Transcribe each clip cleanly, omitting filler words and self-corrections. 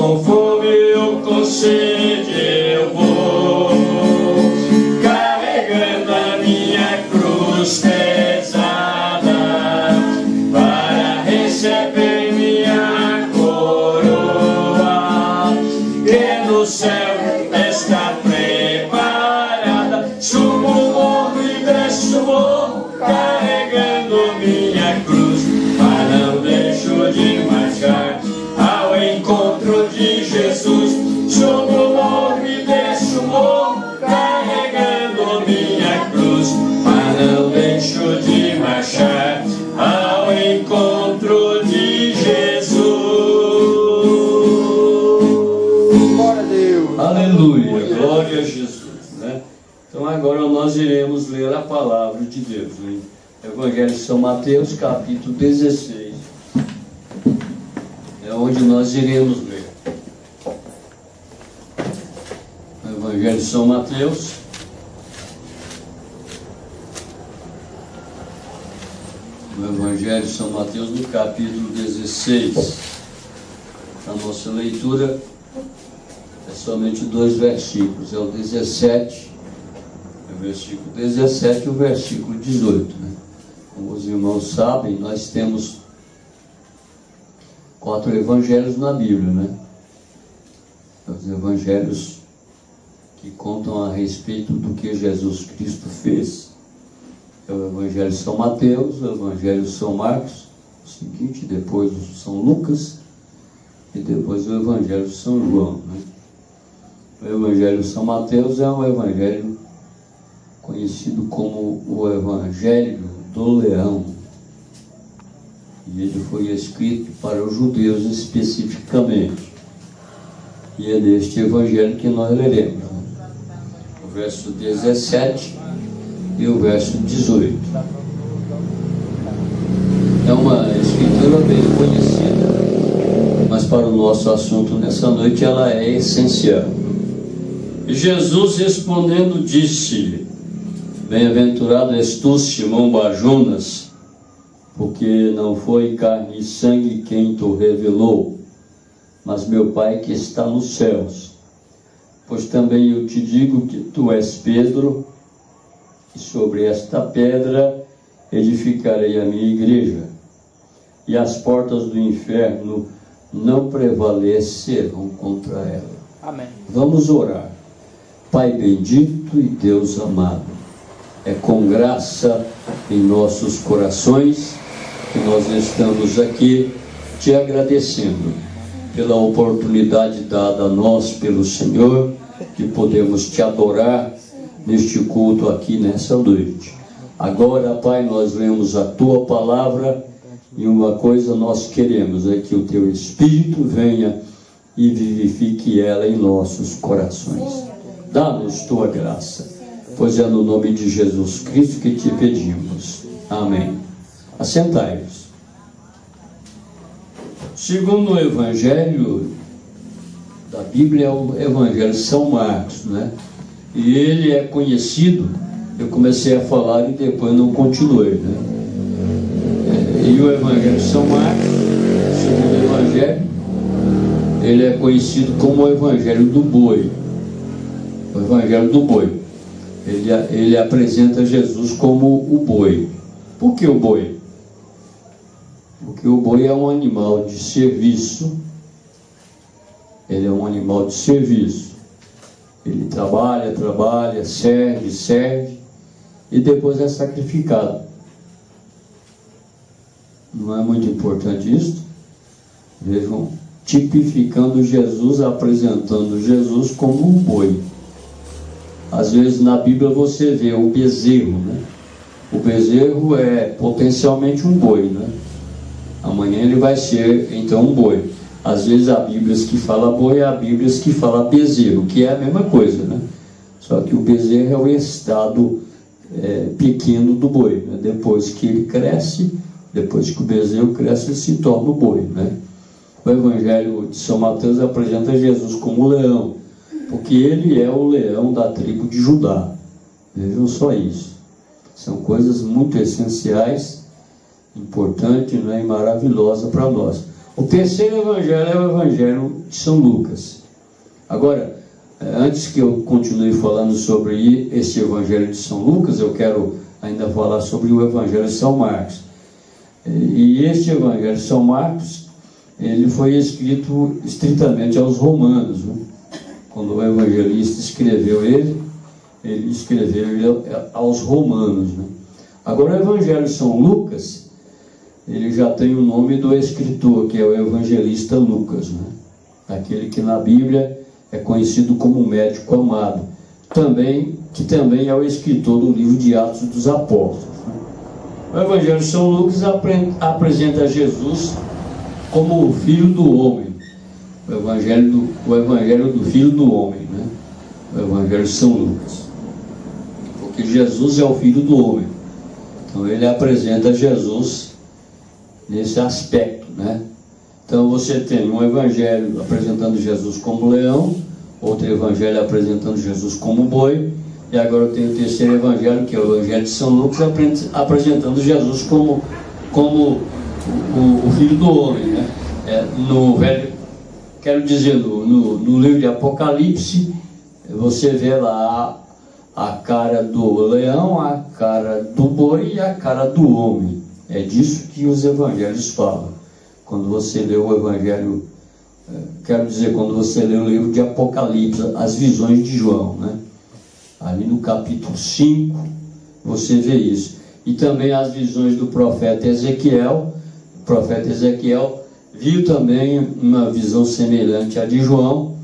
com fome ou com sede eu vou, carregando a minha cruz pesada, para receber minha coroa, que no céu está preparada. Subo o morro e desço o morro, carregando minha cruz, mas não deixo de marchar ao encontro de Jesus. Subo o morro e desço o morro, carregando minha cruz, mas não deixo de marchar ao encontro de Jesus. Glória a Deus. Aleluia, glória a Jesus, né? Então agora nós iremos ler a palavra de Deus, né? Evangelho de São Mateus, capítulo 16. É onde nós iremos ler. Evangelho de São Mateus, o Evangelho de São Mateus, no capítulo 16. A nossa leitura é somente 2 versículos, é o 17, é o versículo 17 e o versículo 18, né? Como os irmãos sabem, nós temos 4 evangelhos na Bíblia, né? Os evangelhos que contam a respeito do que Jesus Cristo fez. É o Evangelho de São Mateus, o Evangelho de São Marcos, o seguinte, depois o São Lucas e depois o Evangelho de São João, né? O Evangelho de São Mateus é um evangelho conhecido como o Evangelho do Leão. E ele foi escrito para os judeus especificamente. E é deste evangelho que nós leremos, né? O verso 17 e o verso 18. É uma escritura bem conhecida, mas para o nosso assunto nessa noite ela é essencial. E Jesus respondendo disse-lhe: Bem-aventurado és tu, Simão Barjonas, porque não foi carne e sangue quem te revelou, mas meu Pai que está nos céus. Pois também eu te digo que tu és Pedro, e sobre esta pedra edificarei a minha igreja, e as portas do inferno não prevalecerão contra ela. Amém. Vamos orar. Pai bendito e Deus amado, é com graça em nossos corações que nós estamos aqui te agradecendo pela oportunidade dada a nós pelo Senhor, de podermos te adorar neste culto aqui nessa noite. Agora, Pai, nós lemos a tua palavra e uma coisa nós queremos é que o teu Espírito venha e vivifique ela em nossos corações. Dá-nos tua graça, pois é no nome de Jesus Cristo que te pedimos. Amém. Assentai-vos. Segundo o Evangelho da Bíblia, é o Evangelho de São Marcos, né? E ele é conhecido, eu comecei a falar e depois não continuei, né? E o Evangelho de São Marcos, segundo o Evangelho, ele é conhecido como o Evangelho do Boi. O Evangelho do Boi. Ele apresenta Jesus como o boi. Por que o boi? Porque o boi é um animal de serviço. Ele é um animal de serviço. Ele trabalha, serve e depois é sacrificado. Não é muito importante isso? Vejam, tipificando Jesus, apresentando Jesus como um boi. Às vezes na Bíblia você vê o bezerro, né? O bezerro é potencialmente um boi, né? Amanhã ele vai ser então um boi. Às vezes há Bíblias que fala boi, há Bíblias que fala bezerro, que é a mesma coisa, né? Só que o bezerro é o estado pequeno do boi, né? Depois que ele cresce, depois que o bezerro cresce, ele se torna o boi, né? O Evangelho de São Mateus apresenta Jesus como leão, porque ele é o leão da tribo de Judá. Vejam só isso. São coisas muito essenciais, importantes, né, e maravilhosas para nós. O terceiro evangelho é o evangelho de São Lucas. Agora, antes que eu continue falando sobre esse evangelho de São Lucas, eu quero ainda falar sobre o evangelho de São Marcos. E este evangelho de São Marcos, ele foi escrito estritamente aos romanos, né? Quando o evangelista escreveu ele escreveu ele aos romanos, né? Agora, o evangelho de São Lucas, ele já tem o nome do escritor, que é o evangelista Lucas, né? Aquele que na Bíblia é conhecido como médico amado, que também é o escritor do livro de Atos dos Apóstolos, né? O evangelho de São Lucas apresenta Jesus como o Filho do Homem, o evangelho do Filho do Homem, né? O evangelho de São Lucas, porque Jesus é o Filho do Homem, então ele apresenta Jesus nesse aspecto, né? Então você tem um evangelho apresentando Jesus como leão, outro evangelho apresentando Jesus como boi, e agora eu tenho o terceiro evangelho, que é o evangelho de São Lucas, apresentando Jesus como o Filho do Homem, né? No livro de Apocalipse, você vê lá a cara do leão, a cara do boi e a cara do homem. É disso que os evangelhos falam. Quando você lê o evangelho, quando você lê o livro de Apocalipse, as visões de João, né? Ali no capítulo 5, você vê isso. E também as visões do profeta Ezequiel. O profeta Ezequiel viu também uma visão semelhante à de João,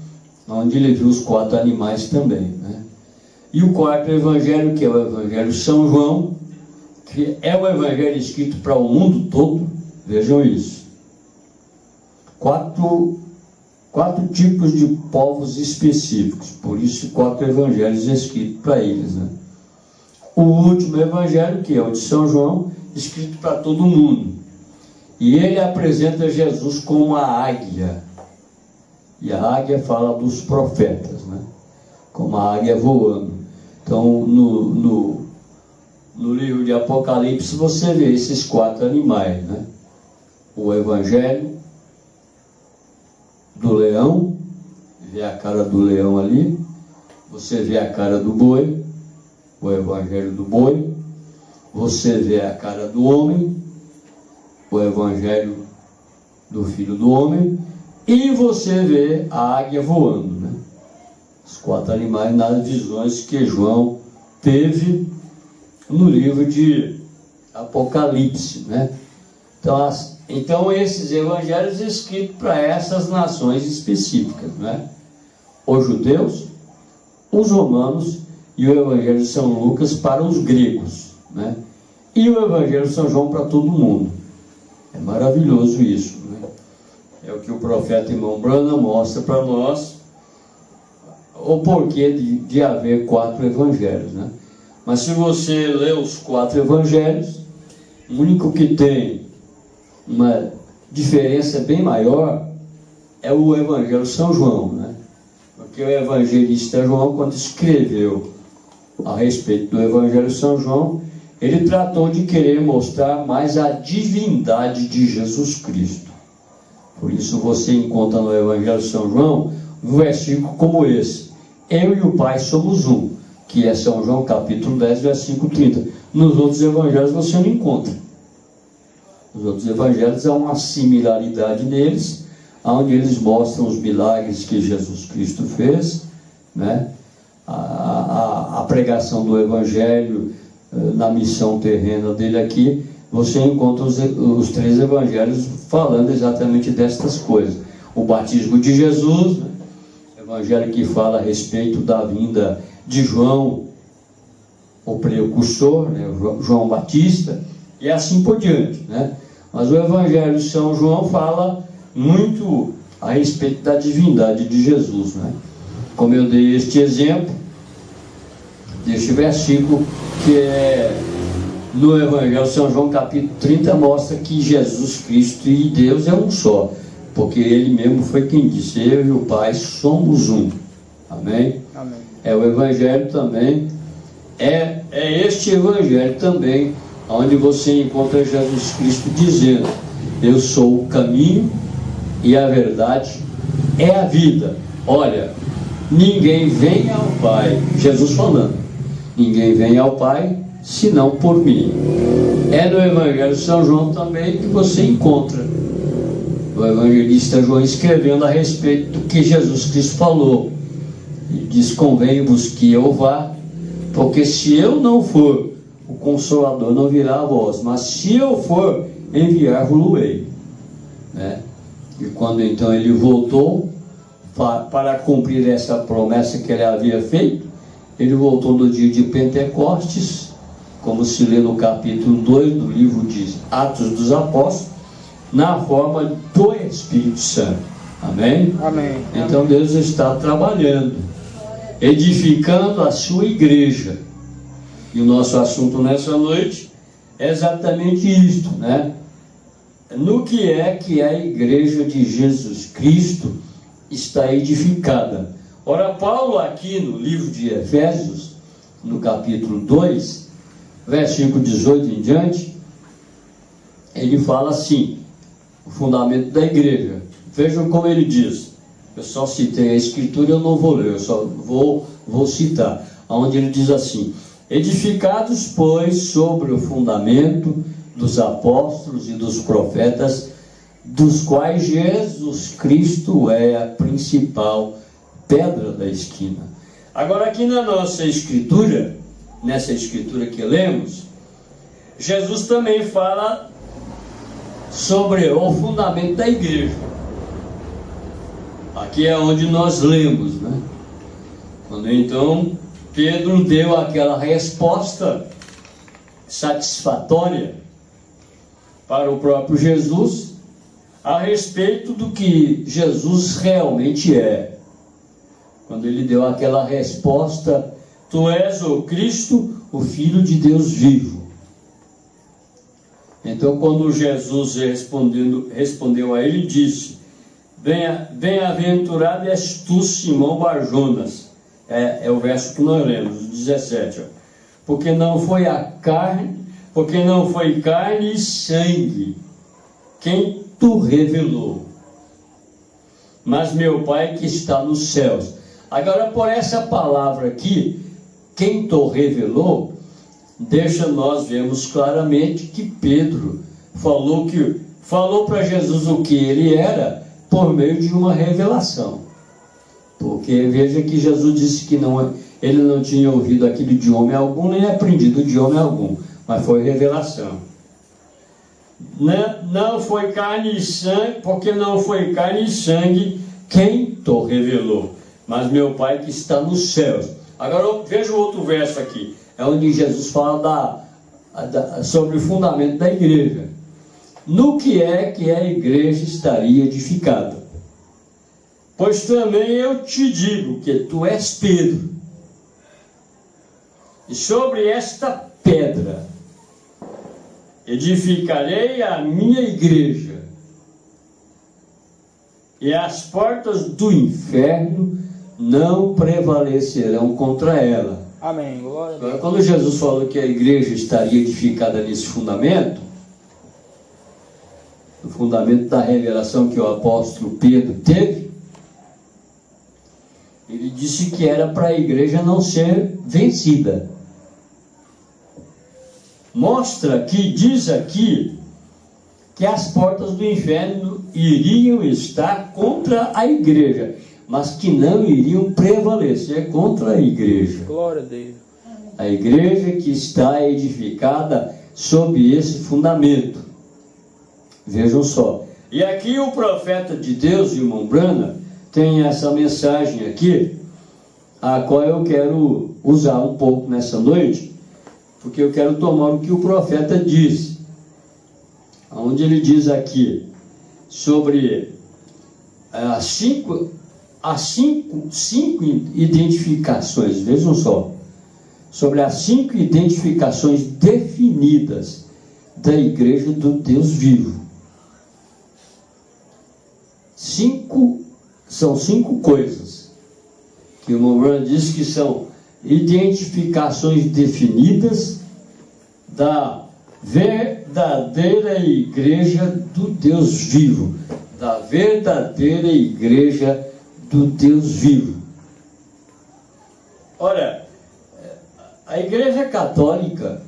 onde ele viu os 4 animais também, né? E o quarto evangelho, que é o evangelho de São João, que é o evangelho escrito para o mundo todo. Vejam isso. 4 tipos de povos específicos, por isso 4 evangelhos escritos para eles, né? O último evangelho, que é o de São João, escrito para todo mundo, e ele apresenta Jesus como a águia, e a águia fala dos profetas, né? Como a águia voando. Então no livro de Apocalipse você vê esses 4 animais, né? O evangelho do leão, vê a cara do leão ali, você vê a cara do boi, o evangelho do boi, você vê a cara do homem, o evangelho do Filho do Homem, e você vê a águia voando, né? Os 4 animais nas visões que João teve no livro de Apocalipse, né? Então esses evangelhos escritos para essas nações específicas, né? Os judeus, os romanos, e o evangelho de São Lucas para os gregos, né? E o evangelho de São João para todo mundo. É maravilhoso isso, né? É o que o profeta irmão Branham mostra para nós, o porquê de haver 4 evangelhos, né? Mas se você lê os 4 evangelhos, o único que tem uma diferença bem maior é o evangelho de São João, né? Porque o evangelista João, quando escreveu a respeito do evangelho de São João, ele tratou de querer mostrar mais a divindade de Jesus Cristo. Por isso você encontra no evangelho de São João um versículo como esse: eu e o Pai somos um, que é São João capítulo 10, versículo 30. Nos outros evangelhos você não encontra. Nos outros evangelhos há uma similaridade neles, onde eles mostram os milagres que Jesus Cristo fez, né? A pregação do evangelho na missão terrena dele aqui. Você encontra os 3 evangelhos falando exatamente destas coisas. O batismo de Jesus, né? Evangelho que fala a respeito da vinda de João, o precursor, né? João Batista, e assim por diante, né? Mas o evangelho de São João fala muito a respeito da divindade de Jesus, né? Como eu dei este exemplo deste versículo, que é no evangelho de São João capítulo 30, mostra que Jesus Cristo e Deus é um só, porque ele mesmo foi quem disse: eu e o Pai somos um. Amém? Amém. É o evangelho também, é este evangelho também onde você encontra Jesus Cristo dizendo: eu sou o caminho, e a verdade é a vida. Olha, ninguém vem ao Pai, Jesus falando, ninguém vem ao Pai senão por mim. É no Evangelho de São João também que você encontra o evangelista João escrevendo a respeito do que Jesus Cristo falou. Ele diz: convém-vos que eu vá, porque se eu não for, o Consolador não virá a vós, mas se eu for, enviar-vos-ei. Né? E quando então ele voltou para cumprir essa promessa que ele havia feito, ele voltou no dia de Pentecostes, como se lê no capítulo 2 do livro de Atos dos Apóstolos, na forma do Espírito Santo. Amém? Amém. Então Deus está trabalhando, edificando a sua igreja. E o nosso assunto nessa noite é exatamente isto, né? No que a igreja de Jesus Cristo está edificada. Ora, Paulo aqui no livro de Efésios, no capítulo 2, versículo 18 em diante, ele fala assim: o fundamento da igreja. Vejam como ele diz. Eu só citei a escritura, eu não vou ler, eu só vou citar. Onde ele diz assim: edificados, pois, sobre o fundamento dos apóstolos e dos profetas, dos quais Jesus Cristo é a principal pedra da esquina. Agora, aqui na nossa escritura, nessa escritura que lemos, Jesus também fala sobre o fundamento da igreja. Aqui é onde nós lemos, né? Quando então Pedro deu aquela resposta satisfatória para o próprio Jesus a respeito do que Jesus realmente é. Quando ele deu aquela resposta: tu és o Cristo, o Filho de Deus vivo. Então, quando Jesus respondeu a ele, disse: bem-aventurado és tu, Simão Barjonas. É o verso que nós lemos, o 17. Ó. Porque não foi carne e sangue quem tu revelou, mas meu Pai que está nos céus. Agora, por essa palavra aqui, quem tu revelou, deixa nós vermos claramente que Pedro falou para Jesus o que ele era por meio de uma revelação. Porque veja que Jesus disse que ele não tinha ouvido aquilo de homem algum, nem aprendido de homem algum, mas foi revelação. Não foi carne e sangue, porque não foi carne e sangue quem te revelou, mas meu Pai que está nos céus. Agora veja o outro verso aqui, é onde Jesus fala sobre o fundamento da igreja. No que a igreja estaria edificada? Pois também eu te digo que tu és Pedro, e sobre esta pedra edificarei a minha igreja, e as portas do inferno não prevalecerão contra ela. Amém. Glória a Deus. Agora, quando Jesus falou que a igreja estaria edificada nesse fundamento, o fundamento da revelação que o apóstolo Pedro teve, ele disse que era para a igreja não ser vencida. Diz aqui, que as portas do inferno iriam estar contra a igreja, mas que não iriam prevalecer contra a igreja. Glória a Deus. A igreja que está edificada sob esse fundamento. Vejam só. E aqui o profeta de Deus, irmão Brana, tem essa mensagem aqui, a qual eu quero usar um pouco nessa noite, porque eu quero tomar o que o profeta diz, onde ele diz aqui sobre cinco identificações, vejam só, sobre as 5 identificações definidas da igreja do Deus vivo. São 5 coisas que o Moran diz que são identificações definidas da verdadeira igreja do Deus vivo, da verdadeira igreja do Deus vivo. Olha, a igreja católica,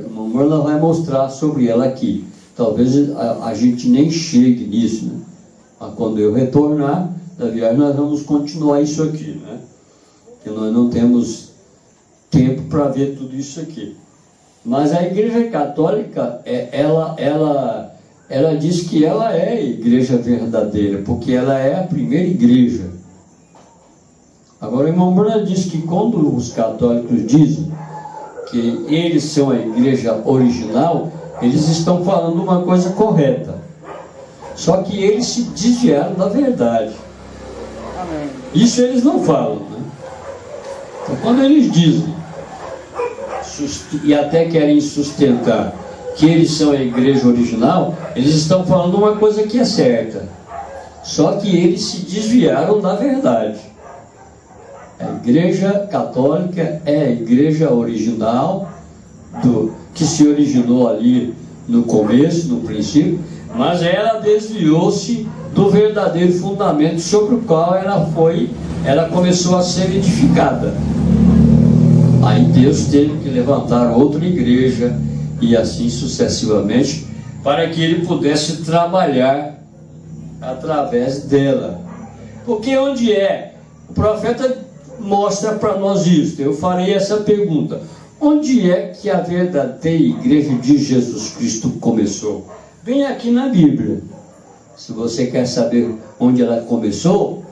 o Morla vai mostrar sobre ela aqui. Talvez a gente nem chegue nisso, né? Mas quando eu retornar da viagem, nós vamos continuar isso aqui, né? Porque nós não temos tempo para ver tudo isso aqui. Mas a igreja católica, ela diz que ela é a igreja verdadeira, porque ela é a primeira igreja. Agora o irmão Bruno diz que quando os católicos dizem que eles são a igreja original, eles estão falando uma coisa correta. Só que eles se desviaram da verdade. Amém. Isso eles não falam, né? Então, quando eles dizem e até querem sustentar que eles são a igreja original, eles estão falando uma coisa que é certa. Só que eles se desviaram da verdade. A igreja católica é a igreja original, que se originou ali no começo, no princípio, mas ela desviou-se do verdadeiro fundamento sobre o qual ela começou a ser edificada. Aí Deus teve que levantar outra igreja e assim sucessivamente, para que ele pudesse trabalhar através dela. Porque onde é? O profeta mostra para nós isso. Eu farei essa pergunta: onde é que a verdadeira igreja de Jesus Cristo começou? Vem aqui na Bíblia. Se você quer saber onde ela começou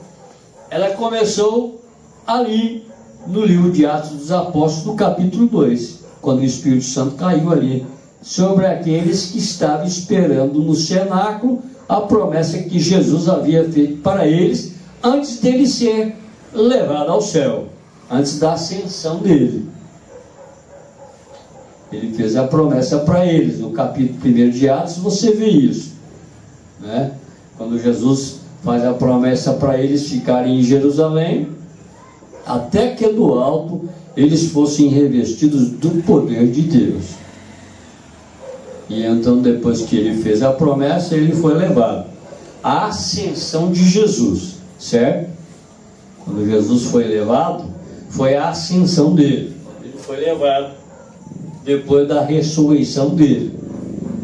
ali no livro de Atos dos Apóstolos, no capítulo 2, quando o Espírito Santo caiu ali sobre aqueles que estavam esperando no cenáculo a promessa que Jesus havia feito para eles antes dele ser levado ao céu, antes da ascensão dele. Ele fez a promessa para eles. No capítulo 1 de Atos você vê isso, né? Quando Jesus faz a promessa para eles ficarem em Jerusalém, até que do alto eles fossem revestidos do poder de Deus. E então, depois que ele fez a promessa, ele foi levado. A ascensão de Jesus, certo? Quando Jesus foi levado, foi a ascensão dele. Ele foi levado depois da ressurreição dele.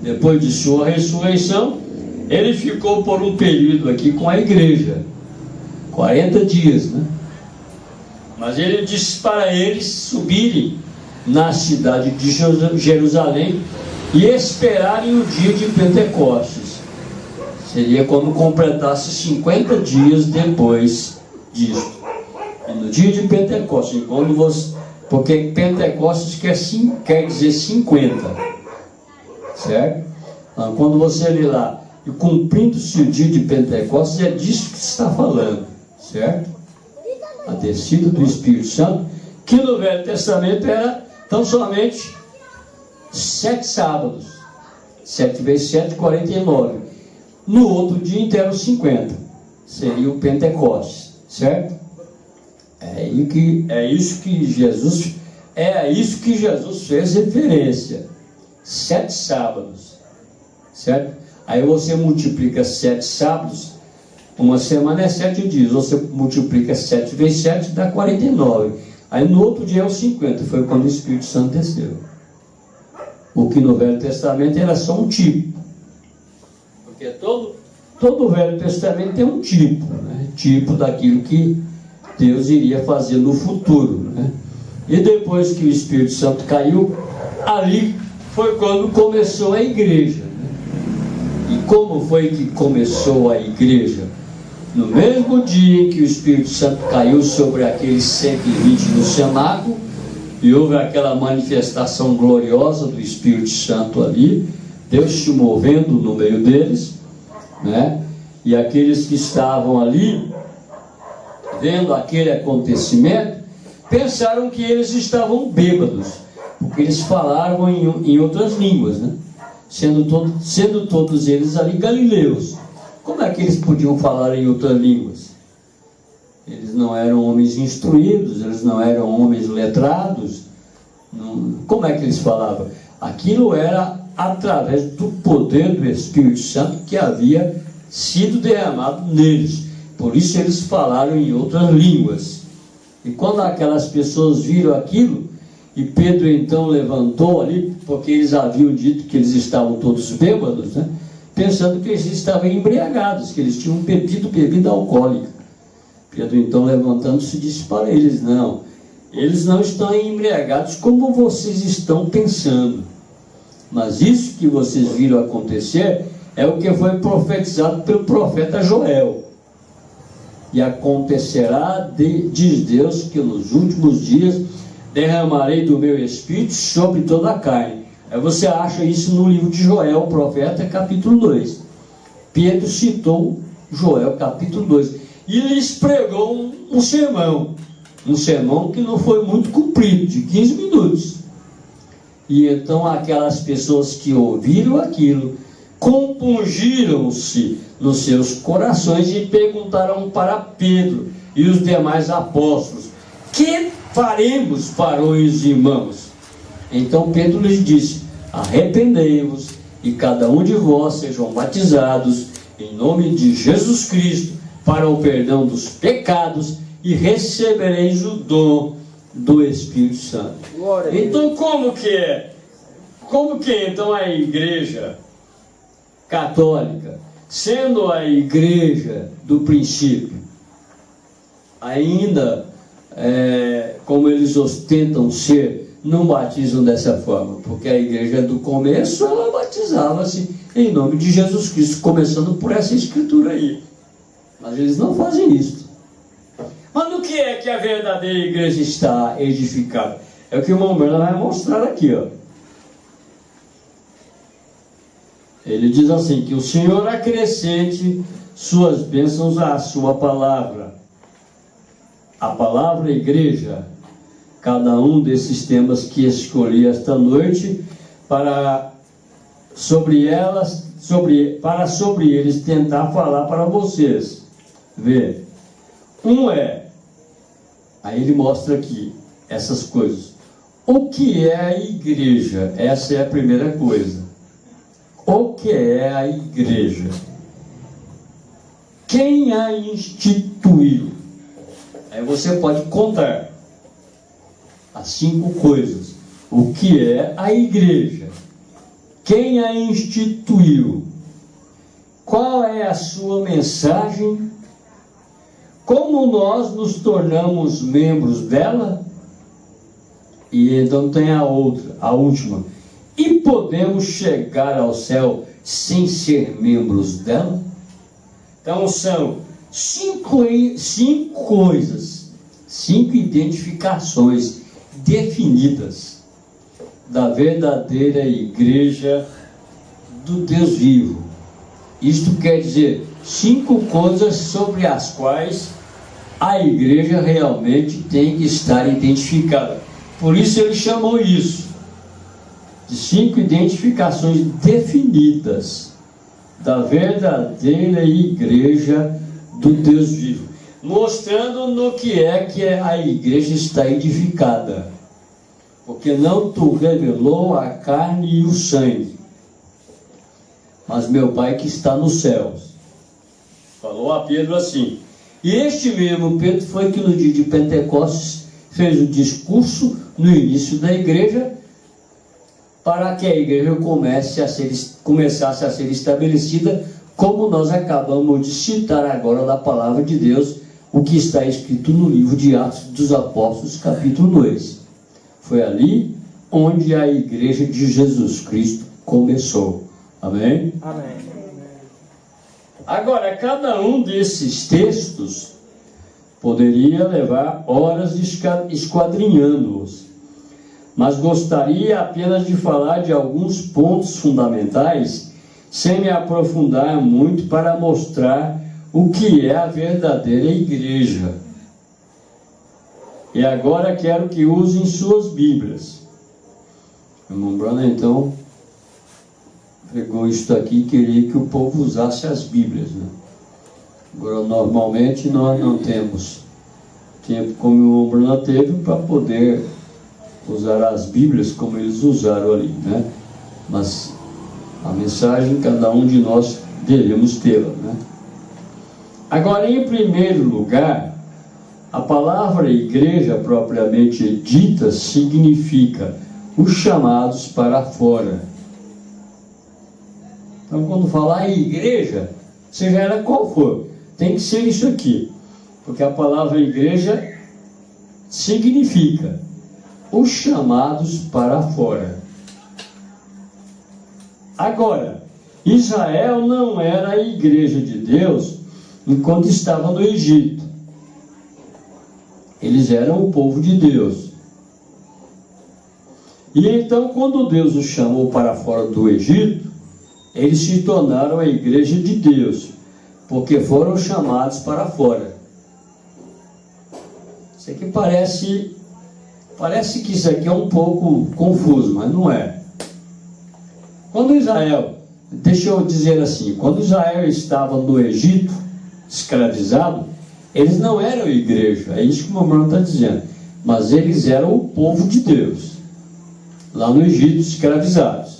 Depois de sua ressurreição, ele ficou por um período aqui com a igreja, 40 dias, né? Mas ele disse para eles subirem na cidade de Jerusalém e esperarem o dia de Pentecostes. Seria quando completasse 50 dias depois disso. E no dia de Pentecostes, porque Pentecostes quer dizer 50, certo? Então, quando você lê lá, e cumprindo-se o dia de Pentecostes, é disso que se está falando, certo? A descida do Espírito Santo, que no Velho Testamento era tão somente 7 sábados. 7 vezes 7, 49. No outro dia inteiro, 50. Seria o Pentecostes, certo? É isso que Jesus fez referência. 7 sábados, certo? Aí você multiplica 7 sábados, uma semana é 7 dias, você multiplica 7 vezes 7, dá 49. Aí no outro dia é o 50, foi quando o Espírito Santo desceu. O que no Velho Testamento era só um tipo. Porque todo o Velho Testamento tem um tipo, né? Tipo daquilo que Deus iria fazer no futuro, né? E depois que o Espírito Santo caiu, ali foi quando começou a igreja, né? E como foi que começou a igreja? No mesmo dia em que o Espírito Santo caiu sobre aqueles 120 no cenáculo, e houve aquela manifestação gloriosa do Espírito Santo ali, Deus se movendo no meio deles, né? E aqueles que estavam ali, vendo aquele acontecimento, pensaram que eles estavam bêbados, porque eles falavam em outras línguas, né? Sendo todos eles ali galileus. Como é que eles podiam falar em outras línguas? Eles não eram homens instruídos, eles não eram homens letrados. Como é que eles falavam? Aquilo era através do poder do Espírito Santo que havia sido derramado neles. Por isso eles falaram em outras línguas. E quando aquelas pessoas viram aquilo, e Pedro então levantou ali, porque eles haviam dito que eles estavam todos bêbados, né? Pensando que eles estavam embriagados, que eles tinham bebido bebida alcoólica. Pedro então levantando-se disse para eles: não, eles não estão embriagados como vocês estão pensando, mas isso que vocês viram acontecer é o que foi profetizado pelo profeta Joel. E acontecerá, diz Deus, que nos últimos dias derramarei do meu espírito sobre toda a carne. Aí você acha isso no livro de Joel, profeta, capítulo 2. Pedro citou Joel, capítulo 2. E lhes pregou um sermão. Um sermão que não foi muito comprido, de 15 minutos. E então aquelas pessoas que ouviram aquilo, compungiram-se nos seus corações e perguntaram para Pedro e os demais apóstolos: que faremos, varões e irmãos? Então Pedro lhes disse: arrependei-vos e cada um de vós sejam batizados em nome de Jesus Cristo para o perdão dos pecados e recebereis o dom do Espírito Santo. Então como que é? Como que então a igreja católica, sendo a igreja do princípio, ainda como eles ostentam ser, não batizam dessa forma? Porque a igreja do começo, ela batizava-se em nome de Jesus Cristo, começando por essa escritura aí. Mas eles não fazem isso. Mas no que é que a verdadeira igreja está edificada? É o que o irmão Bernardo vai mostrar aqui, ó. Ele diz assim: que o Senhor acrescente suas bênçãos à sua palavra. A palavra igreja, cada um desses temas que escolhi esta noite, para sobre eles tentar falar para vocês. Vê. Aí ele mostra aqui essas coisas. O que é a igreja? Essa é a primeira coisa. O que é a igreja? Quem a instituiu? Aí você pode contar as 5 coisas. O que é a igreja? Quem a instituiu? Qual é a sua mensagem? Como nós nos tornamos membros dela? E então tem a outra, a última. E podemos chegar ao céu sem ser membros dela? Então são 5 coisas, 5 identificações definidas da verdadeira igreja do Deus vivo. Isto quer dizer 5 coisas sobre as quais a igreja realmente tem que estar identificada. Por isso ele chamou isso de 5 identificações definidas da verdadeira igreja do Deus vivo, mostrando no que a igreja está edificada. Porque não tu revelou a carne e o sangue, mas meu Pai que está nos céus. Falou a Pedro assim. E este mesmo Pedro foi que no dia de Pentecostes fez o discurso no início da igreja, para que a igreja começasse a ser estabelecida, como nós acabamos de citar agora da palavra de Deus, o que está escrito no livro de Atos dos Apóstolos, capítulo 2. Foi ali onde a igreja de Jesus Cristo começou. Amém? Amém. Agora, cada um desses textos poderia levar horas esquadrinhando-os, mas gostaria apenas de falar de alguns pontos fundamentais, sem me aprofundar muito, para mostrar o que é a verdadeira igreja. E agora quero que usem suas Bíblias. O irmão Bruno, então, pegou isto aqui e queria que o povo usasse as Bíblias, né? Agora, normalmente, nós não temos tempo como o irmão Bruno teve para poder usar as Bíblias como eles usaram ali, né? Mas a mensagem cada um de nós devemos tê-la, né? Agora, em primeiro lugar, a palavra igreja propriamente dita significa os chamados para fora. Então, quando falar em igreja, seja ela qual for, tem que ser isso aqui, porque a palavra igreja significa os chamados para fora. Agora, Israel não era a igreja de Deus enquanto estava no Egito. Eles eram o povo de Deus. E então, quando Deus os chamou para fora do Egito, eles se tornaram a igreja de Deus, porque foram chamados para fora. Isso aqui parece que isso aqui é um pouco confuso, mas não é. Quando Israel, deixa eu dizer assim, quando Israel estava no Egito, escravizado, eles não eram igreja, é isso que o Mamãe está dizendo, mas eles eram o povo de Deus, lá no Egito, escravizados.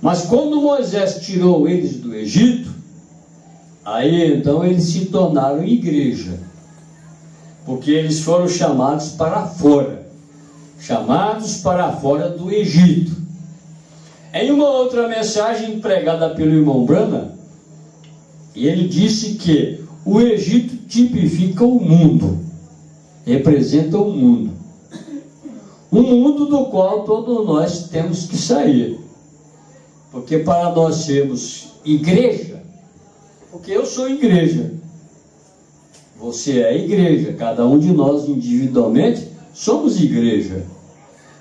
Mas quando Moisés tirou eles do Egito, aí então eles se tornaram igreja, porque eles foram chamados para fora, chamados para fora do Egito. Em uma outra mensagem pregada pelo irmão Branham, ele disse que o Egito tipifica o mundo, representa o mundo. Um mundo do qual todos nós temos que sair. Porque para nós sermos igreja, porque eu sou igreja, você é igreja, cada um de nós individualmente somos igreja.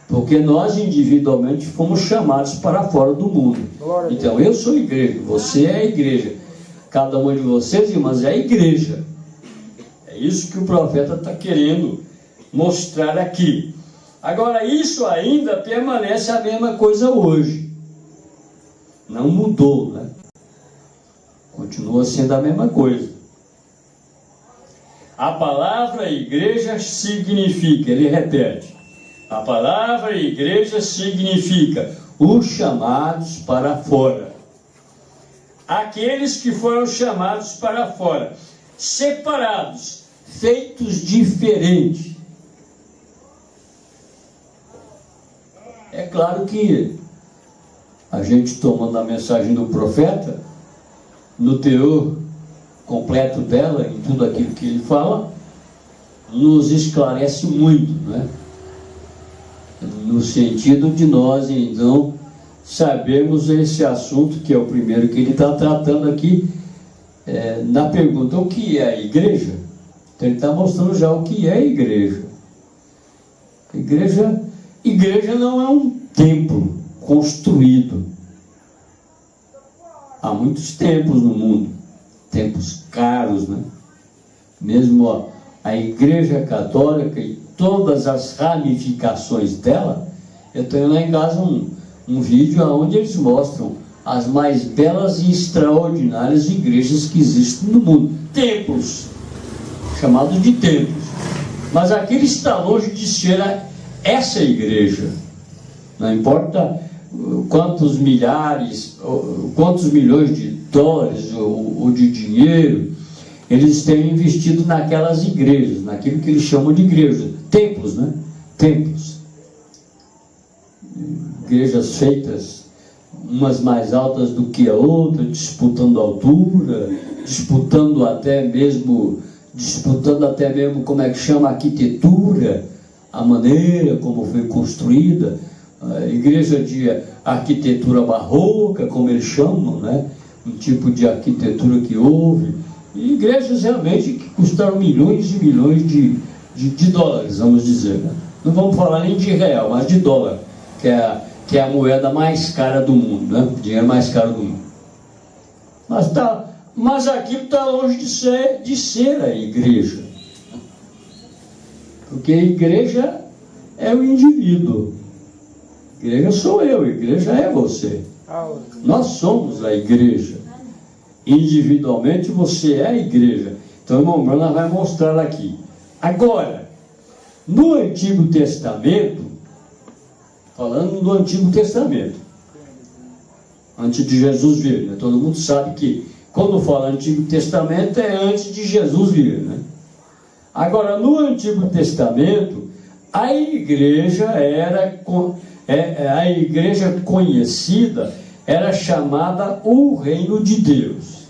Porque nós individualmente fomos chamados para fora do mundo. Então eu sou igreja, você é igreja. Cada um de vocês, irmãs, é igreja. É isso que o profeta está querendo mostrar aqui. Agora, isso ainda permanece a mesma coisa hoje. Não mudou, né? Continua sendo a mesma coisa. A palavra igreja significa, ele repete, a palavra igreja significa os chamados para fora. Aqueles que foram chamados para fora, separados, feitos diferentes. É claro que a gente, tomando a mensagem do profeta, no teor completo dela, em tudo aquilo que ele fala, nos esclarece muito, né? No sentido de nós, então, sabermos esse assunto, que é o primeiro que ele está tratando aqui, na pergunta, o que é a igreja? Então ele está mostrando já o que é a igreja. Igreja não é um templo construído. Há muitos templos no mundo, templos caros, né? Mesmo a Igreja Católica e todas as ramificações dela. Eu tenho lá em casa um vídeo onde eles mostram as mais belas e extraordinárias igrejas que existem no mundo. Templos, chamados de templos. Mas aquele está longe de ser essa igreja. Não importa quantos milhares, quantos milhões de dólares ou de dinheiro eles têm investido naquelas igrejas, naquilo que eles chamam de igreja, templos, né? Templos. Igrejas feitas, umas mais altas do que a outra, disputando altura, disputando até mesmo como é que chama, a arquitetura, a maneira como foi construída, a igreja de arquitetura barroca, como eles chamam, né? Um tipo de arquitetura que houve, e igrejas realmente que custaram milhões e milhões de dólares, vamos dizer, né? Não vamos falar nem de real, mas de dólar, que é a moeda mais cara do mundo, né? O dinheiro mais caro do mundo. Mas aquilo está longe de ser a igreja. Porque a igreja é o indivíduo. Igreja sou eu, igreja é você. Nós somos a igreja. Individualmente você é a igreja. Então o irmão Branham vai mostrar aqui. Agora, no Antigo Testamento, falando do Antigo Testamento, antes de Jesus vir, né? Todo mundo sabe que quando fala Antigo Testamento é antes de Jesus vir, né? Agora, no Antigo Testamento, a igreja a igreja conhecida era chamada o Reino de Deus.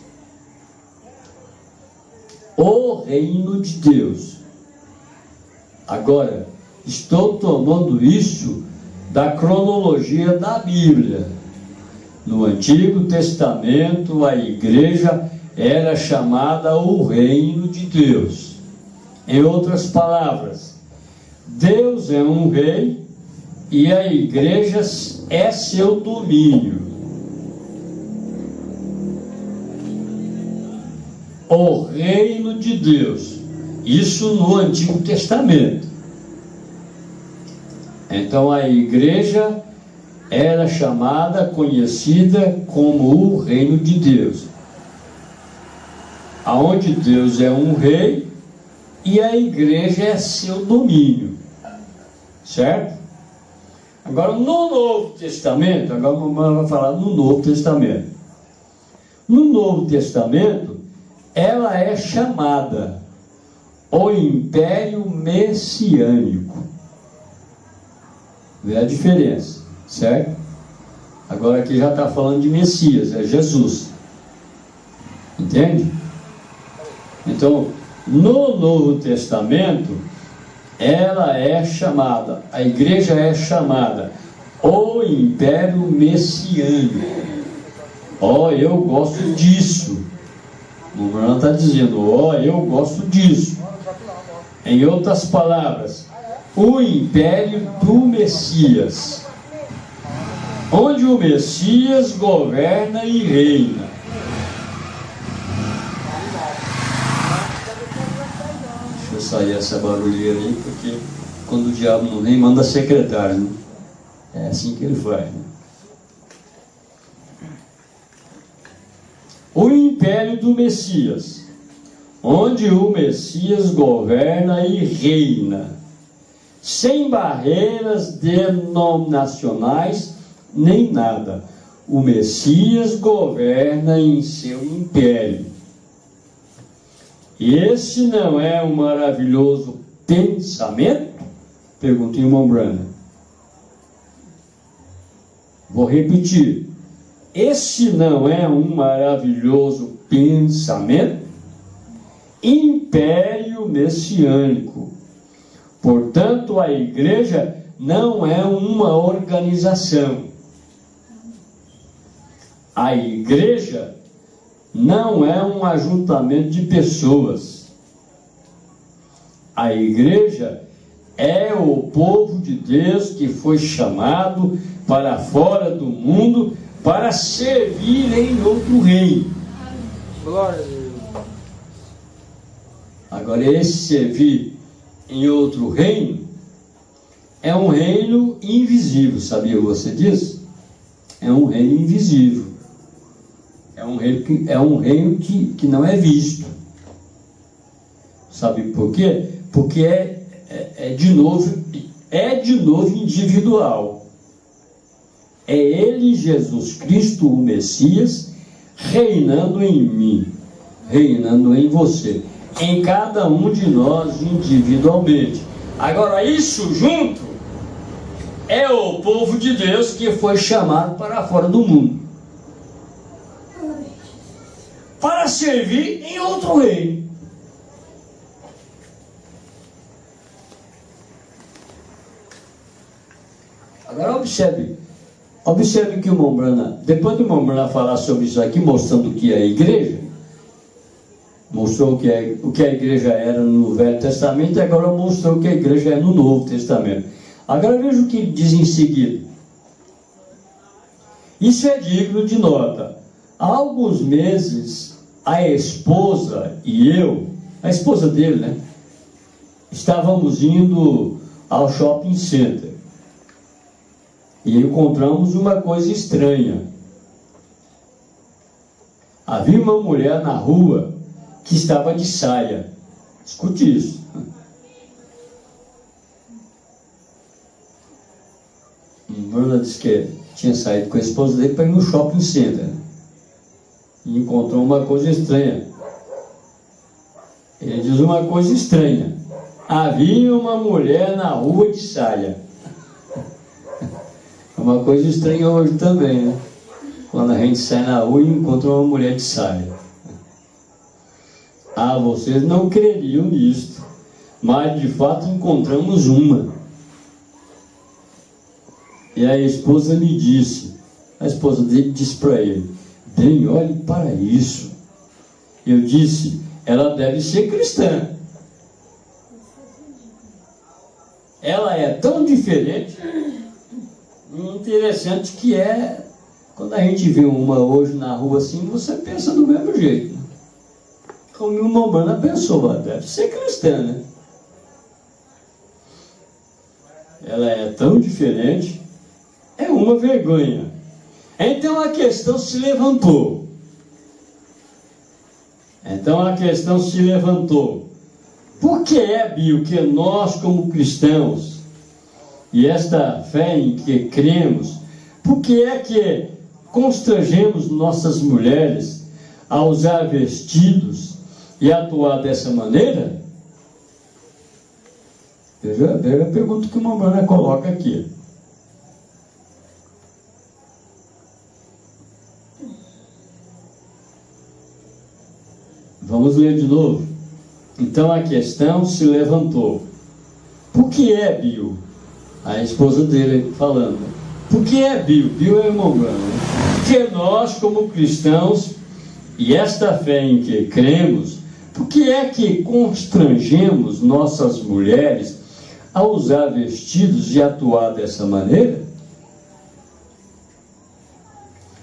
O Reino de Deus. Agora, estou tomando isso da cronologia da Bíblia. No Antigo Testamento, a igreja era chamada o Reino de Deus. Em outras palavras, Deus é um rei e a igreja é seu domínio. O Reino de Deus. Isso no Antigo Testamento. Então a igreja era chamada, conhecida como o Reino de Deus, aonde Deus é um rei e a igreja é seu domínio, certo? Agora no Novo Testamento, agora vamos falar no Novo Testamento. No Novo Testamento, ela é chamada o Império Messiânico. Vê a diferença, certo? Agora aqui já está falando de Messias, é Jesus. Entende? Então, no Novo Testamento, ela é chamada, a igreja é chamada o Império Messiânico. Eu gosto disso. O Bruno está dizendo, eu gosto disso. Em outras palavras, o Império do Messias, onde o Messias governa e reina. Deixa eu sair essa barulheira aí, porque quando o diabo não vem, manda secretário, né? É assim que ele faz, né? O Império do Messias, onde o Messias governa e reina, sem barreiras denominacionais nem nada. O Messias governa em seu império. E esse não é um maravilhoso pensamento? Pergunta o irmão Branham. Vou repetir. Esse não é um maravilhoso pensamento? Império messiânico. Portanto, a igreja não é uma organização. A igreja não é um ajuntamento de pessoas. A igreja é o povo de Deus que foi chamado para fora do mundo para servir em outro reino. Glória a Deus. Agora, esse servir em outro reino é um reino invisível, sabia você disso? É um reino invisível. É um reino que não é visto. Sabe por quê? Porque é de novo individual. É Ele, Jesus Cristo, o Messias, reinando em mim, reinando em você, em cada um de nós individualmente. Agora, isso junto é o povo de Deus que foi chamado para fora do mundo para servir em outro reino. Agora observe que o irmão Branham, depois do irmão Branham falar sobre isso aqui, mostrando o que é a igreja, mostrou o que a igreja era no Velho Testamento, e agora mostrou o que a igreja é no Novo Testamento. Agora veja o que ele diz em seguida. Isso é digno de nota. Há alguns meses, a esposa e eu, a esposa dele, né, estávamos indo ao shopping center e encontramos uma coisa estranha. Havia uma mulher na rua que estava de saia. Escute isso. Bruna diz que tinha saído com a esposa dele para ir no shopping center. E encontrou uma coisa estranha. Ele diz uma coisa estranha. Havia uma mulher na rua de saia. É uma coisa estranha hoje também, né? Quando a gente sai na rua e encontra uma mulher de saia. Ah, vocês não creriam nisso, mas de fato encontramos uma. E a esposa me disse, a esposa dele disse para ele, bem, olhe para isso. Eu disse, ela deve ser cristã. Ela é tão diferente, interessante que é, quando a gente vê uma hoje na rua assim, você pensa do mesmo jeito. Como uma humana pessoa, deve ser cristã, né? Ela é tão diferente, é uma vergonha. Então a questão se levantou. Por que é, Bio, que nós como cristãos, e esta fé em que cremos, por que é que constrangemos nossas mulheres a usar vestidos e atuar dessa maneira? Veja a pergunta que uma mana coloca aqui. Vamos ler de novo. Então a questão se levantou. Por que é, Bio? A esposa dele falando. Por que é, Bio? Bio é irmão Branco. Porque nós, como cristãos, e esta fé em que cremos, por que é que constrangemos nossas mulheres a usar vestidos e atuar dessa maneira?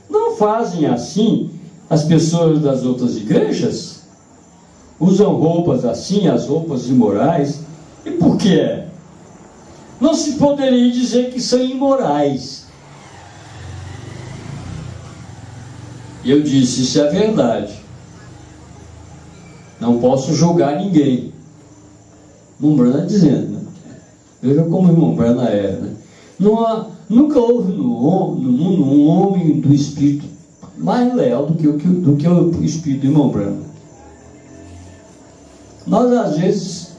Não fazem assim as pessoas das outras igrejas? Usam roupas assim, as roupas imorais. E por que é? Não se poderia dizer que são imorais. E eu disse, isso é verdade. Não posso julgar ninguém. Mumbrana dizendo, né? Veja como Mumbrana era, né? Nunca houve no mundo um homem do espírito mais leal do que o espírito de Mumbrana. Nós, às vezes,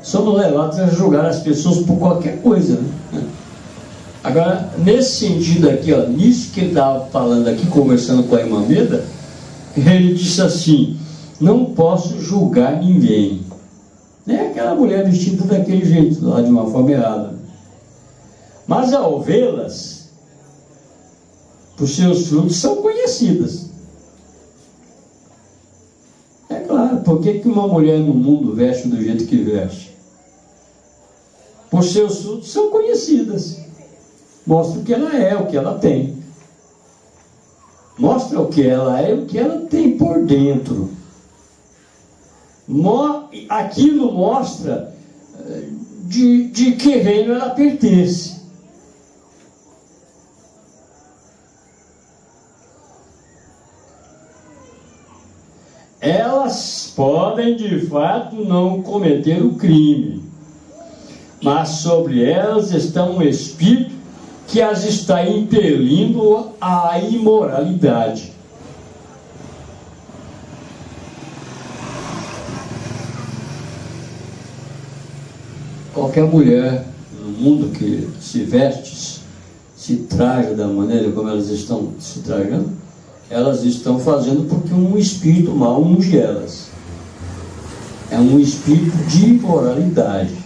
somos levados a julgar as pessoas por qualquer coisa, né? Agora, nesse sentido aqui, ó, nisso que ele estava falando aqui, conversando com a irmã Meda, ele disse assim, não posso julgar ninguém. Nem aquela mulher vestida daquele jeito, lá de uma forma errada. Mas ao vê-las, por seus frutos são conhecidas. É claro, por que uma mulher no mundo veste do jeito que veste? Por seus frutos são conhecidas. Mostra o que ela é, o que ela tem. Mostra o que ela é, o que ela tem por dentro. Aquilo mostra de que reino ela pertence. Elas podem de fato não cometer o crime, mas sobre elas está um espírito que as está impelindo à imoralidade. Qualquer mulher no mundo que se veste, se traja da maneira como elas estão se trajando, elas estão fazendo porque um espírito mau unge elas. É um espírito de imoralidade.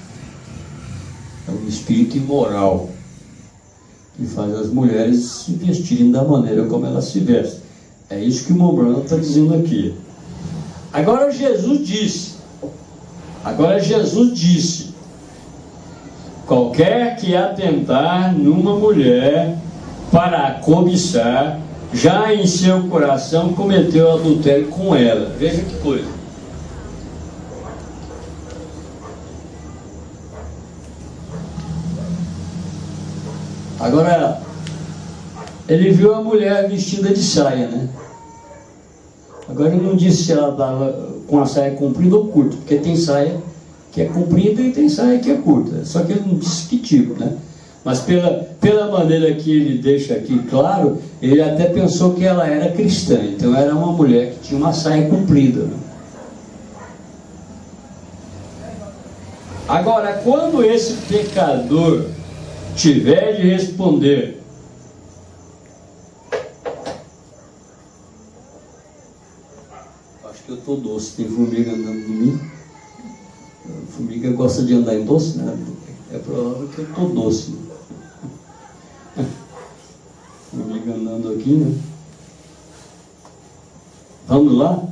É um espírito imoral que faz as mulheres se vestirem da maneira como elas se vestem. É isso que o Mombrana está dizendo aqui. Agora Jesus disse, qualquer que atentar numa mulher para a cobiçar, já em seu coração cometeu adultério com ela. Veja que coisa. Agora, ele viu a mulher vestida de saia, né? Agora ele não disse se ela estava com a saia comprida ou curta, porque tem saia que é comprida e tem saia que é curta. Só que ele não disse que tipo, né? Mas pela maneira que ele deixa aqui claro, ele até pensou que ela era cristã. Então era uma mulher que tinha uma saia comprida, né? Agora, quando esse pecador tiver de responder, acho que eu estou doce, tem formiga andando em mim. A formiga gosta de andar em doce, né? É provável que eu estou doce. Formiga andando aqui, né? Vamos lá?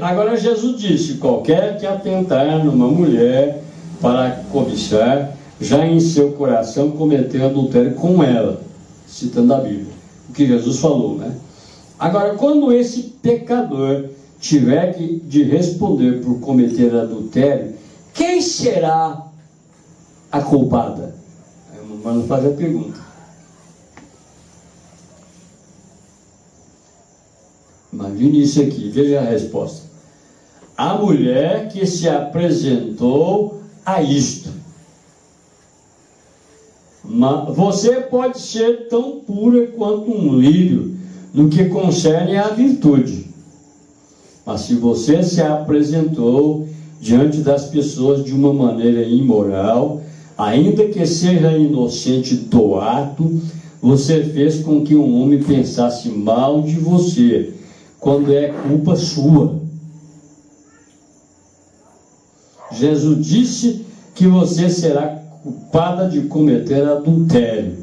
Agora Jesus disse: qualquer que atentar numa mulher para cobiçar, já em seu coração cometeu adultério com ela, citando a Bíblia, o que Jesus falou, né? Agora, quando esse pecador tiver de responder por cometer adultério, quem será a culpada? Aí o irmão faz a pergunta. Imagine isso aqui, veja a resposta. A mulher que se apresentou a isto. Você pode ser tão pura quanto um lírio no que concerne à virtude. Mas se você se apresentou diante das pessoas de uma maneira imoral, ainda que seja inocente do ato, você fez com que um homem pensasse mal de você, quando é culpa sua. Jesus disse que você será culpada de cometer adultério.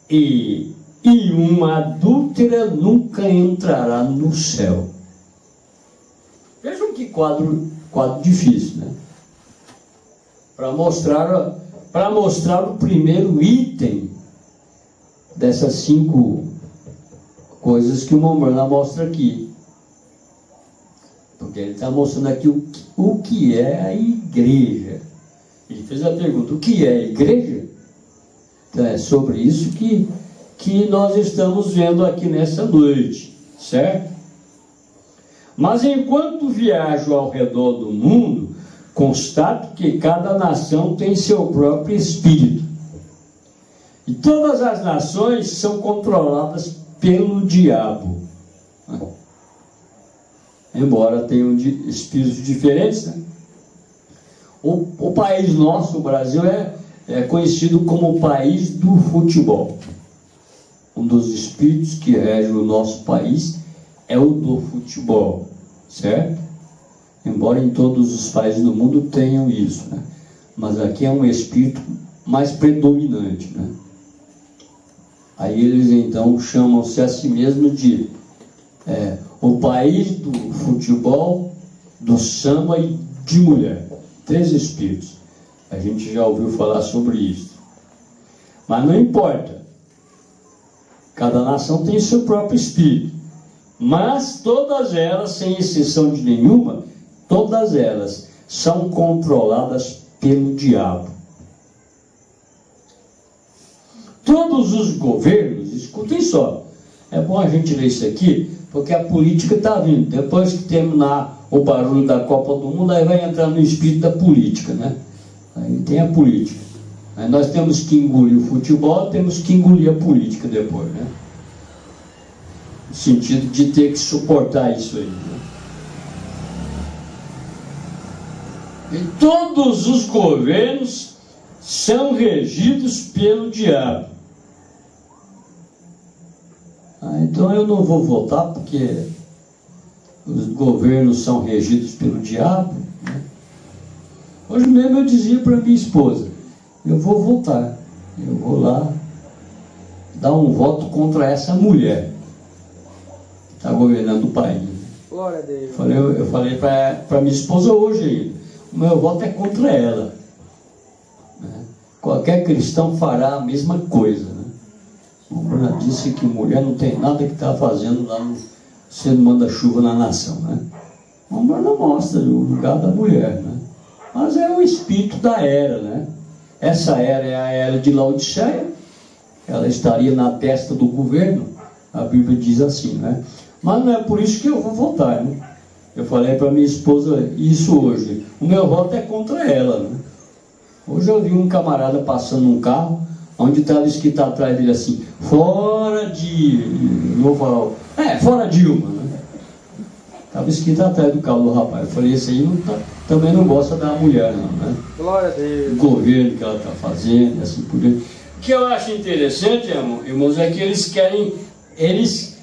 E uma adúltera nunca entrará no céu. Vejam que quadro difícil, né? Para mostrar o primeiro item dessas 5 coisas que o Mombrana mostra aqui. Porque ele está mostrando aqui o que é a igreja. Ele fez a pergunta: o que é a igreja? Então é sobre isso que nós estamos vendo aqui nessa noite, certo? Mas enquanto viajo ao redor do mundo, constato que cada nação tem seu próprio espírito. E todas as nações são controladas pelo diabo. Embora tenham espíritos diferentes, né? O país nosso, o Brasil, é conhecido como o país do futebol. Um dos espíritos que rege o nosso país é o do futebol, certo? Embora em todos os países do mundo tenham isso, né? Mas aqui é um espírito mais predominante, né? Aí eles então chamam-se a si mesmos de o país do futebol, do samba e de mulher. 3 espíritos. A gente já ouviu falar sobre isso. Mas não importa. Cada nação tem seu próprio espírito. Mas todas elas, sem exceção de nenhuma, todas elas são controladas pelo diabo. Todos os governos, escutem só, é bom a gente ler isso aqui, porque a política está vindo. Depois que terminar o barulho da Copa do Mundo, aí vai entrar no espírito da política, né? Aí tem a política. Aí nós temos que engolir o futebol, temos que engolir a política depois, né? No sentido de ter que suportar isso aí, né? E todos os governos são regidos pelo diabo. Então eu não vou votar porque os governos são regidos pelo diabo, né? Hoje mesmo eu dizia para minha esposa: eu vou votar, eu vou lá dar um voto contra essa mulher que está governando o país. Glória a Deus. Eu falei para minha esposa hoje: o meu voto é contra ela, né? Qualquer cristão fará a mesma coisa, né? O Bruno disse que mulher não tem nada que está fazendo lá sendo manda-chuva na nação, né? O Bruno mostra o lugar da mulher, né? Mas é o espírito da era, né? Essa era é a era de Laodiceia. Ela estaria na testa do governo. A Bíblia diz assim, né? Mas não é por isso que eu vou votar, né? Eu falei para minha esposa isso hoje: o meu voto é contra ela, né? Hoje eu vi um camarada passando num carro, onde estava escrito atrás dele assim, fora Dilma, né? Estava escrito atrás do carro do rapaz. Eu falei, esse aí também não gosta da mulher, não, né? Glória a Deus. O governo que ela está fazendo, assim por diante. O que eu acho interessante, irmãos, é que eles querem, eles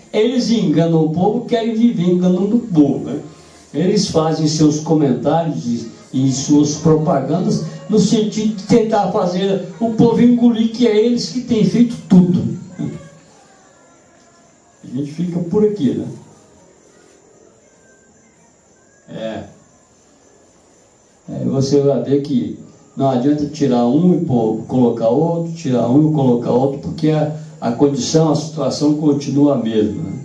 enganam o povo, querem viver enganando o povo, né? Eles fazem seus comentários e suas propagandas no sentido de tentar fazer o povo engolir que é eles que têm feito tudo. A gente fica por aqui, né? Você vai ver que não adianta tirar um e colocar outro, tirar um e colocar outro, porque a condição, a situação continua a mesma, né?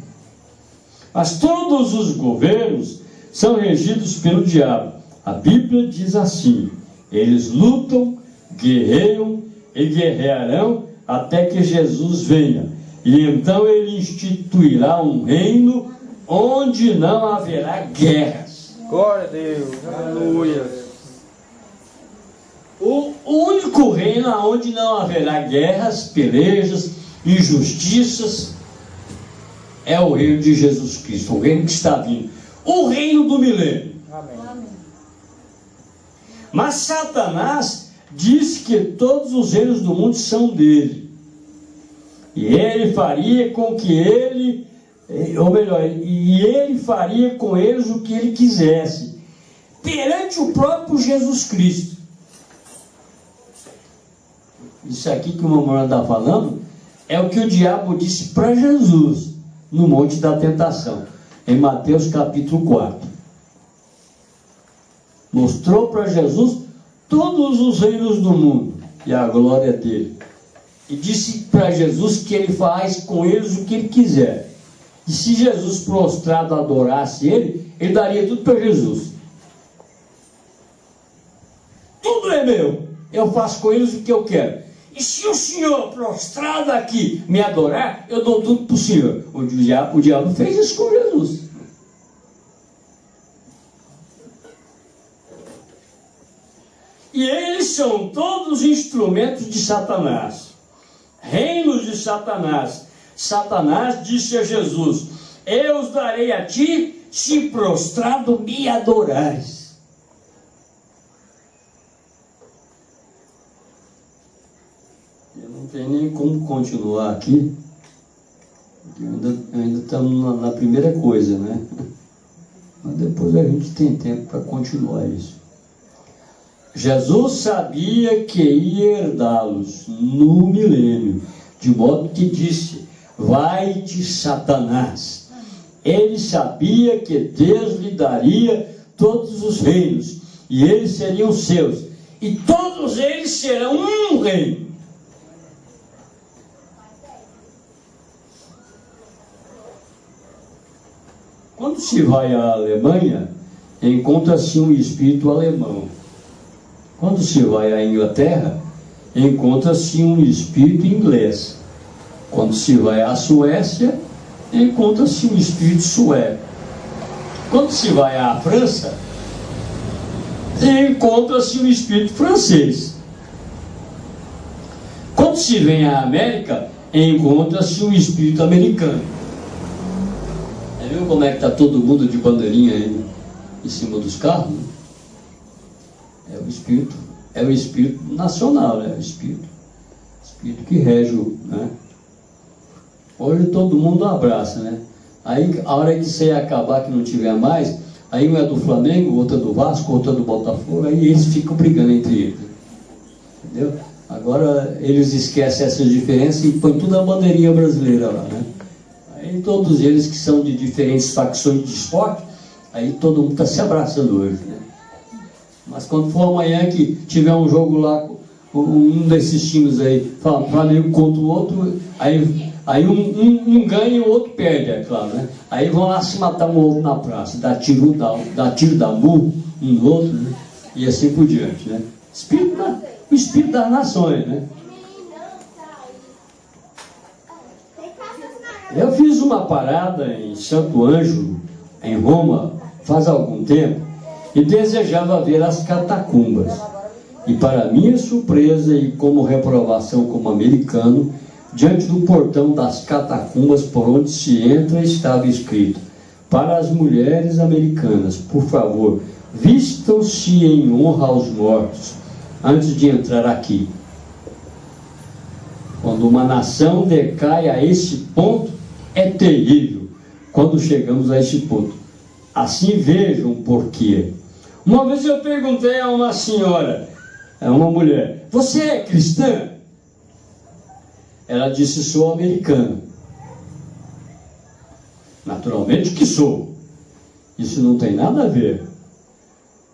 Mas todos os governos são regidos pelo diabo. A Bíblia diz assim: eles lutam, guerreiam e guerrearão até que Jesus venha. E então ele instituirá um reino onde não haverá guerras. Glória a Deus. Aleluia. O único reino onde não haverá guerras, pelejas, injustiças, é o reino de Jesus Cristo, o reino que está vindo, o reino do milênio. Amém. Mas Satanás diz que todos os reinos do mundo são dele, e ele faria com que ele faria com eles o que ele quisesse, perante o próprio Jesus Cristo. Isso aqui que o mamãe está falando é o que o diabo disse para Jesus no Monte da Tentação, em Mateus capítulo 4. Mostrou para Jesus todos os reinos do mundo e a glória dele. E disse para Jesus que ele faz com eles o que ele quiser. E se Jesus prostrado adorasse ele daria tudo para Jesus. Tudo é meu, eu faço com eles o que eu quero. E se o Senhor prostrado aqui me adorar, eu dou tudo para o Senhor. O diabo fez isso com Jesus. E eles são todos instrumentos de Satanás, reinos de Satanás. Satanás disse a Jesus: eu os darei a ti, se prostrado me adorares. Eu não tenho nem como continuar aqui, ainda estamos na primeira coisa, né? Mas depois a gente tem tempo para continuar isso. Jesus sabia que ia herdá-los no milênio, de modo que disse: vai-te, Satanás. Ele sabia que Deus lhe daria todos os reinos, e eles seriam seus, e todos eles serão um reino. Quando se vai à Alemanha, encontra-se um espírito alemão. Quando se vai à Inglaterra, encontra-se um espírito inglês. Quando se vai à Suécia, encontra-se um espírito sueco. Quando se vai à França, encontra-se um espírito francês. Quando se vem à América, encontra-se um espírito americano. Viu como é que está todo mundo de bandeirinha aí em cima dos carros? Né? É o espírito nacional, né? O espírito que rege, né? Hoje todo mundo abraça, né? Aí a hora que isso aí acabar, que não tiver mais, aí um é do Flamengo, outro é do Vasco, outro é do Botafogo, aí eles ficam brigando entre eles, entendeu? Agora eles esquecem essas diferenças e põem tudo a bandeirinha brasileira lá, né? Aí todos eles que são de diferentes facções de esporte, aí todo mundo está se abraçando hoje, né? Mas quando for amanhã que tiver um jogo lá, um desses times aí, Flamengo contra o outro, aí um ganha e o outro perde, é claro, né? Aí vão lá se matar um outro na praça, dá tiro, dá murro um no outro, né? E assim por diante, né? O espírito das nações, né? Eu fiz uma parada em Santo Ângelo, em Roma, faz algum tempo, e desejava ver as catacumbas. E para minha surpresa e como reprovação como americano, diante do portão das catacumbas por onde se entra estava escrito: para as mulheres americanas, por favor, vistam-se em honra aos mortos antes de entrar aqui. Quando uma nação decai a esse ponto, é terrível quando chegamos a esse ponto. Assim vejam por quê. Uma vez eu perguntei a uma senhora, a uma mulher: você é cristã? Ela disse: sou americana. Naturalmente que sou. Isso não tem nada a ver.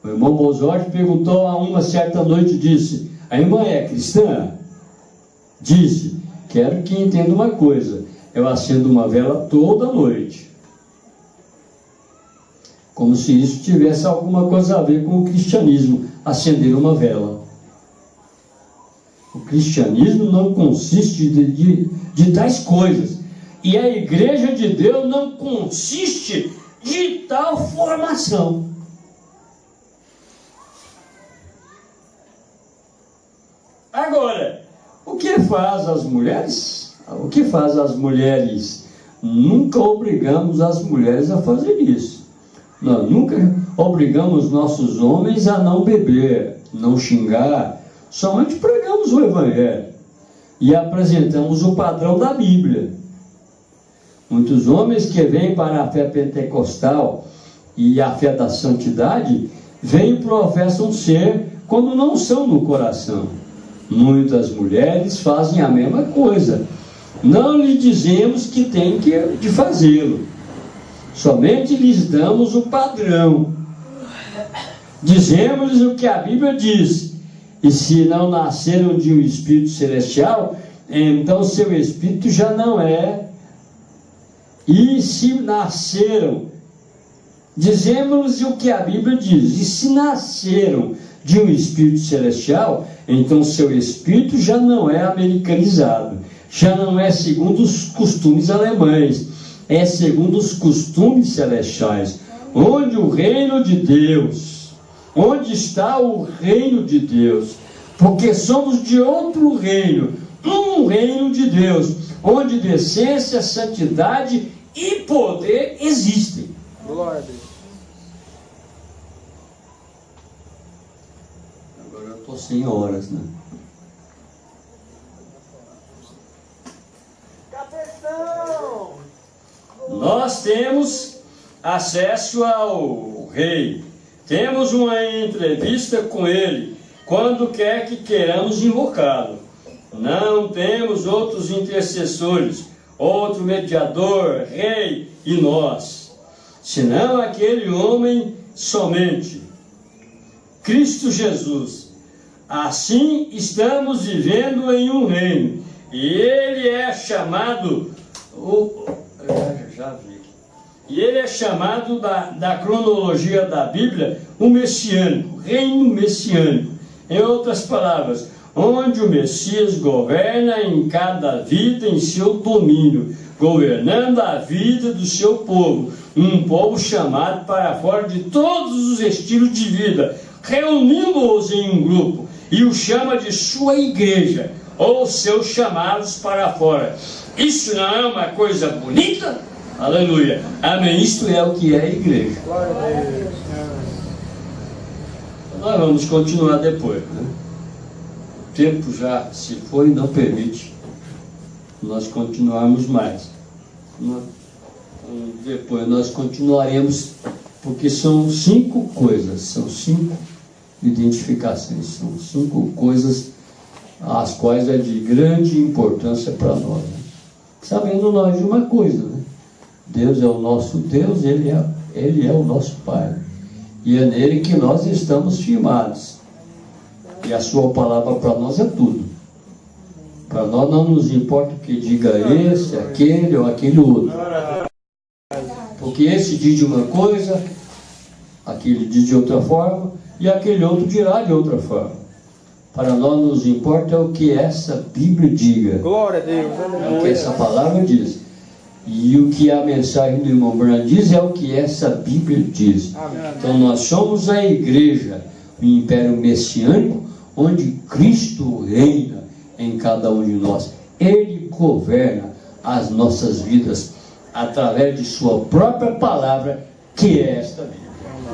O irmão Mozart perguntou a uma certa noite, disse: a irmã é cristã? Disse: quero que entenda uma coisa, eu acendo uma vela toda noite. Como se isso tivesse alguma coisa a ver com o cristianismo, acender uma vela. O cristianismo não consiste de tais coisas. E a igreja de Deus não consiste de tal formação. Agora, o que faz as mulheres? O que faz as mulheres? Nunca obrigamos as mulheres a fazer isso. Nós nunca obrigamos nossos homens a não beber, não xingar. Somente pregamos o Evangelho e apresentamos o padrão da Bíblia. Muitos homens que vêm para a fé pentecostal e a fé da santidade, vêm e professam ser quando não são no coração. Muitas mulheres fazem a mesma coisa. Não lhes dizemos que tem de fazê-lo. Somente lhes damos o padrão. Dizemos-lhes o que a Bíblia diz. E se não nasceram de um espírito celestial, então seu espírito já não é. E se nasceram, dizemos-lhes o que a Bíblia diz. E se nasceram de um espírito celestial, então seu espírito já não é americanizado, já não é segundo os costumes alemães, é segundo os costumes celestiais, onde o reino de Deus, onde está o reino de Deus, porque somos de outro reino, um reino de Deus, onde decência, santidade e poder existem. Glória a Deus. Agora eu estou sem horas, né? Nós temos acesso ao rei, temos uma entrevista com ele, quando quer que queiramos invocá-lo. Não temos outros intercessores, outro mediador, rei e nós, senão aquele homem somente, Cristo Jesus. Assim estamos vivendo em um reino, e ele é chamado, e ele é chamado da cronologia da Bíblia, o messiânico, reino messiânico. Em outras palavras, onde o Messias governa em cada vida em seu domínio, governando a vida do seu povo, um povo chamado para fora de todos os estilos de vida, reunindo-os em um grupo, e o chama de sua igreja, ou seus chamados para fora. Isso não é uma coisa bonita? Aleluia. Amém. Isto é o que é a igreja. Glória a Deus. Nós vamos continuar depois, né? O tempo já se foi e não permite nós continuarmos mais. Depois nós continuaremos, porque são 5 coisas, são 5 identificações, são 5 coisas as quais é de grande importância para nós, né? Sabendo nós de uma coisa, né? Deus é o nosso Deus, Ele é o nosso Pai, e é nele que nós estamos firmados, e a sua palavra para nós é tudo. Para nós não nos importa o que diga esse, aquele ou aquele outro, porque esse diz de uma coisa, aquele diz de outra forma, e aquele outro dirá de outra forma. Para nós nos importa o que essa Bíblia diga. Glória a Deus. É o que essa palavra diz. E o que a mensagem do irmão Branham diz é o que essa Bíblia diz. Amém. Então nós somos a igreja, o império messiânico, onde Cristo reina em cada um de nós. Ele governa as nossas vidas através de sua própria palavra, que é esta Bíblia.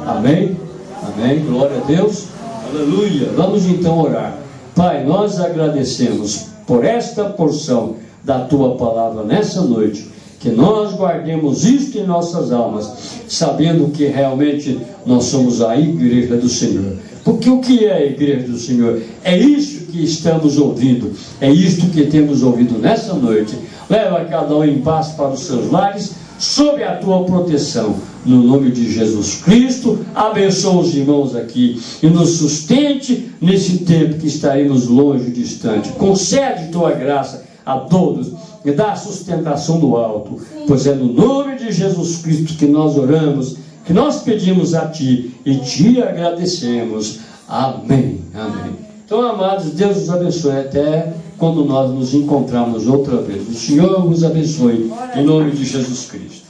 Amém? Amém? Glória a Deus. Aleluia. Vamos então orar. Pai, nós agradecemos por esta porção da Tua palavra nessa noite. Que nós guardemos isto em nossas almas, sabendo que realmente nós somos a igreja do Senhor. Porque o que é a igreja do Senhor? É isso que estamos ouvindo, é isto que temos ouvido nessa noite. Leva cada um em paz para os seus lares, sob a tua proteção, no nome de Jesus Cristo. Abençoa os irmãos aqui e nos sustente nesse tempo que estaremos longe, distante. Concede tua graça a todos e dá a sustentação do alto, pois é no nome de Jesus Cristo que nós oramos, que nós pedimos a Ti e Te agradecemos. Amém, amém. Então, amados, Deus os abençoe até quando nós nos encontrarmos outra vez. O Senhor vos abençoe, em nome de Jesus Cristo.